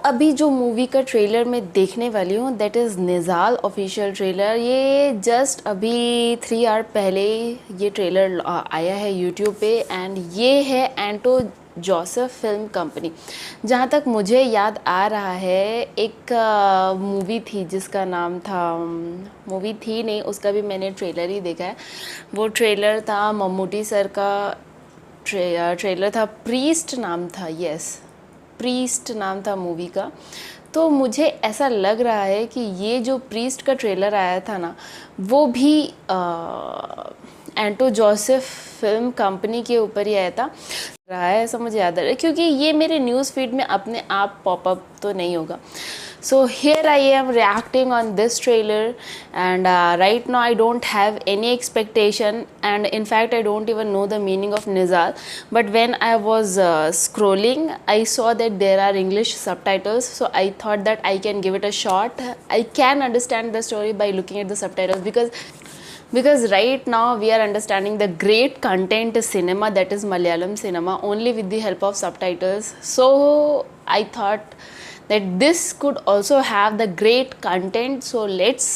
अभी जो मूवी का ट्रेलर मैं देखने वाली हूँ दैट इज़ निज़ाल ऑफिशियल ट्रेलर। ये जस्ट अभी 3 आवर पहले ये ट्रेलर आया है यूट्यूब पे एंड ये है एंटो जोसेफ फिल्म कंपनी। जहाँ तक मुझे याद आ रहा है एक मूवी थी जिसका नाम था, मूवी थी नहीं उसका भी मैंने ट्रेलर ही देखा है। वो ट्रेलर था मम्मूटी सर का ट्रेलर था, प्रीस्ट नाम था, यस प्रीस्ट नाम था मूवी का। तो मुझे ऐसा लग रहा है कि ये जो प्रीस्ट का ट्रेलर आया था ना वो भी एंटो जोसेफ फिल्म कंपनी के ऊपर ही आया था रहा है, ऐसा मुझे याद आ रहा है क्योंकि ये मेरे न्यूज़ फीड में अपने आप पॉपअप तो नहीं होगा। So here I am reacting on this trailer and right now I don't have any expectation and in fact I don't even know the meaning of Nizal, but when I was scrolling I saw that there are English subtitles, so I thought that I can give it a shot. I can understand the story by looking at the subtitles because right now we are understanding the great content cinema, that is Malayalam cinema, only with the help of subtitles. So I thought that this could also have the great content, so let's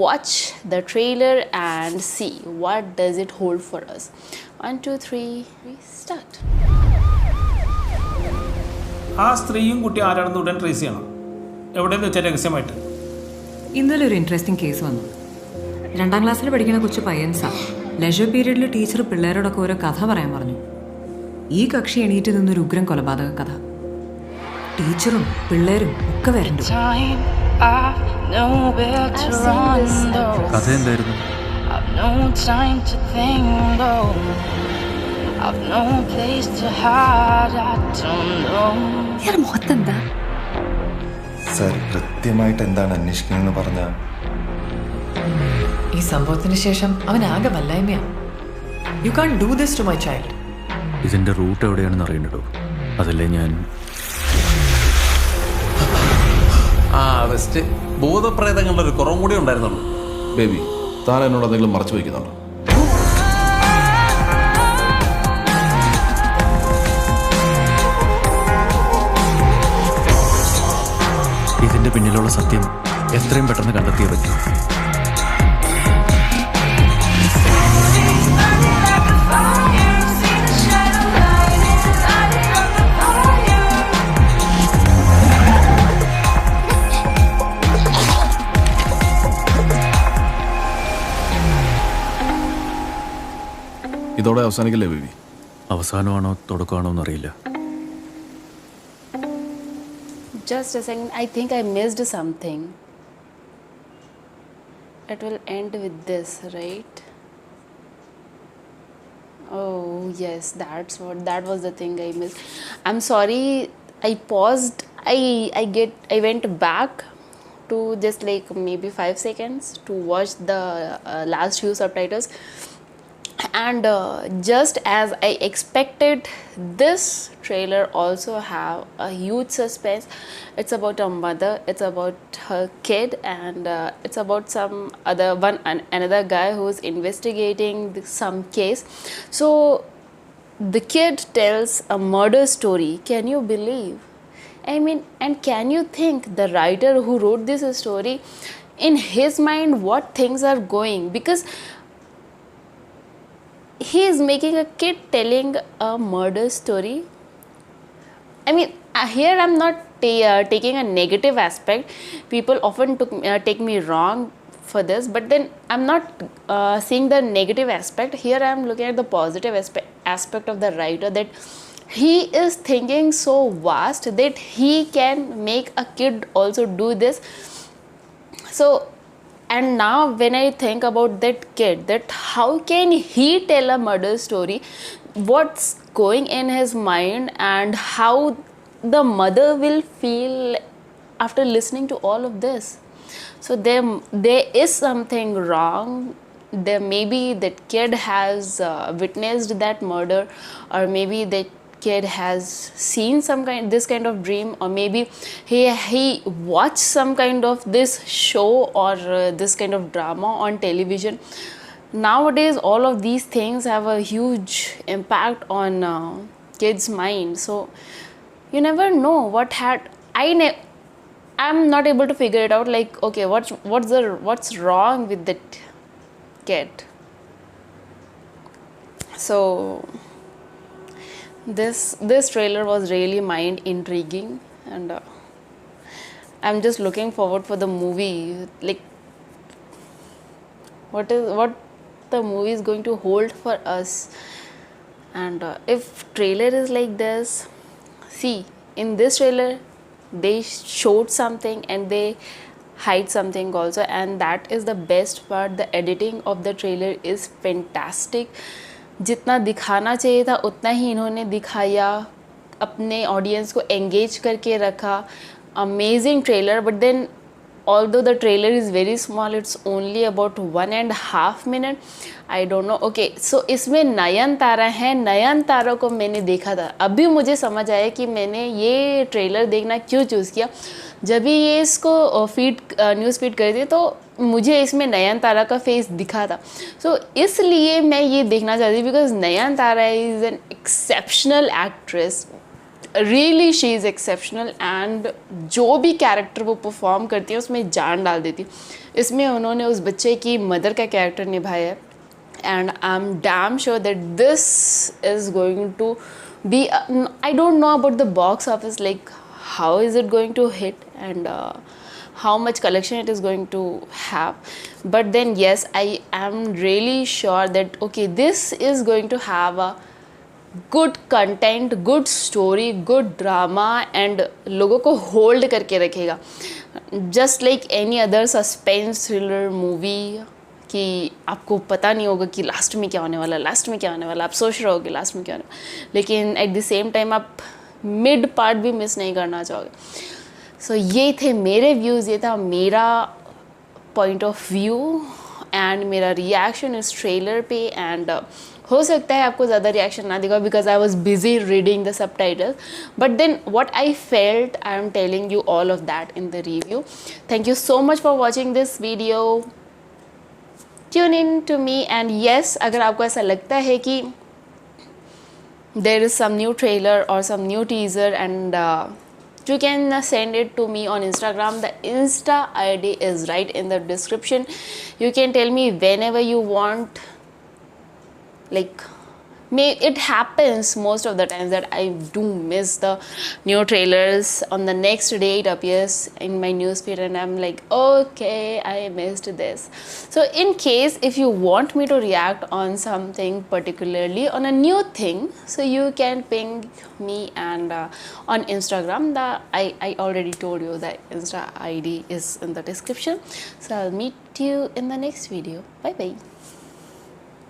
watch the trailer and see what does it hold for us. 1 2 3 we start. ആ സ്ത്രീയും കുട്ടി ആരാണെന്ന് ഉടൻ trace ചെയ്യണം. എവിടെയെന്ന് വെച്ചാൽ രഹസ്യമായിട്ട്. ഇന്നലെ ഒരു ഇൻട്രസ്റ്റിംഗ് കേസ് വന്നു. 2ാം ക്ലാസ്സിൽ പഠിക്കുന്ന കൊച്ചു പയ്യൻസാ. ലെഷർ പീരീഡിൽ ടീച്ചർ പിള്ളേരോടൊക്കെ ഓരോ കഥ പറയാൻ പറഞ്ഞു. ഈ കക്ഷി എണീറ്റ് നിന്നൊരു ഉഗ്രൻ കൊലപാതക കഥ. ടീച്ചറും പിള്ളേരും ഒക്കെ വരണ്ടു. കഥ എന്തായിരുന്നു? മുഖത്തെന്താ സർ കൃത്യമായിട്ട് എന്താണ് അന്വേഷിക്കുന്നതെന്ന് പറഞ്ഞ ഈ സംഭവത്തിന് ശേഷം അവൻ ആകെ വല്ലായ്മയാ. You can do this to my child. ഇതിന്റെ റൂട്ട് എവിടെയാണെന്ന് അറിയണ്ടോ? അതല്ലേ ഞാൻ വെസ്റ്റ് ഭൂതപ്രേതങ്ങളുടെ ഒരു കുറവും കൂടി ഉണ്ടായിരുന്നുള്ളൂ. ബേബി താൻ എന്നോട് എന്തെങ്കിലും മറച്ചു വയ്ക്കുന്നുണ്ടോ? ഇതിന്റെ പിന്നിലുള്ള സത്യം എത്രയും പെട്ടെന്ന് കണ്ടെത്തിയേ പറ്റൂ. ഇതോടെ അവസാനിക്കല്ലേ ബേബി? അവസാനമാണോ തുടക്കമാണോ എന്നറിയില്ല. Just a second, I think I missed something. It will end with this, right? Oh yes, that was the thing I missed. I'm sorry, I paused. I went back to just like maybe 5 seconds to watch the last few subtitles. And just as I expected, this trailer also have a huge suspense. It's about a mother, it's about her kid, and it's about another guy who's investigating some case. So the kid tells a murder story. Can you believe? I mean, and can you think the writer who wrote this story, in his mind what things are going, because he is making a kid telling a murder story. I mean, here I'm not taking a negative aspect. People often take me wrong for this, but then I'm not seeing the negative aspect. Here I'm looking at the positive aspect of the writer, that he is thinking so vast that he can make a kid also do this. So, and now when I think about that kid, that how can he tell a murder story, what's going in his mind and how the mother will feel after listening to all of this. So there is something wrong. There maybe that kid has witnessed that murder, or maybe that kid has seen this kind of dream, or maybe he watched some kind of this show or this kind of drama on television. Nowadays all of these things have a huge impact on kids' mind, so you never know I'm not able to figure it out. Like, okay, what's wrong with that kid? So this trailer was really mind intriguing, and I'm just looking forward for the movie. Like, what the movie is going to hold for us. And if trailer is like this, see, in this trailer they showed something and they hide something also, and that is the best part. The editing of the trailer is fantastic. जितना दिखाना चाहिए था उतना ही इन्होंने दिखाया, अपने audience को engage करके रखा. Amazing trailer. But then although the trailer is very small, it's only about 1.5 minutes. I don't know. Okay, so इसमें नयनतारा है. नयनतारा को मैंने देखा था, अभी मुझे समझ आया कि मैंने ये ट्रेलर देखना क्यों चूज़ किया. जब भी ये इसको न्यूज़ फीड कर दी तो मुझे इसमें नयनतारा का फेस दिखा था. सो इसलिए मैं ये देखना चाहती हूँ, because Nayanthara is an exceptional actress. Really she is exceptional. And जो भी कैरेक्टर वो परफॉर्म करती है उसमें जान डाल देती. इसमें उन्होंने उस बच्चे की मदर का कैरेक्टर निभाया है. And I am damn sure that this is going to be, I don't know about the box office, like how is it going to hit, and how much collection it is going to have. But then yes, I am really sure that okay, this is going to have a good content, good story, good drama, and लोगों को hold करके रखेगा. Just like any other suspense thriller movie, कि आपको पता नहीं होगा कि लास्ट में क्या होने वाला, लास्ट में क्या होने वाला, आप सोच रहे होगे लास्ट में क्या होने वाला, लेकिन एट द सेम टाइम आप मिड पार्ट भी मिस नहीं करना चाहोगे. सो ये थे मेरे व्यूज़, ये था मेरा पॉइंट ऑफ व्यू एंड मेरा रिएक्शन इस ट्रेलर पे. एंड हो सकता है आपको ज़्यादा रिएक्शन ना दिखा because I was busy reading the subtitles. But then what I felt, I am telling you all of that in the review. Thank you so much for watching this video. Tune in to me. And yes, अगर आपको ऐसा लगता है कि there is some new trailer or some new teaser, and you can send it to me on Instagram. The Insta ID is right in the description. You can tell me whenever you want. Like, it happens most of the times that I do miss the new trailers. On the next day it appears in my newsfeed and I'm like, okay, I missed this. So in case if you want me to react on something particularly on a new thing, so you can ping me. And on Instagram, I already told you the Insta ID is in the description. So I'll meet you in the next video. Bye bye.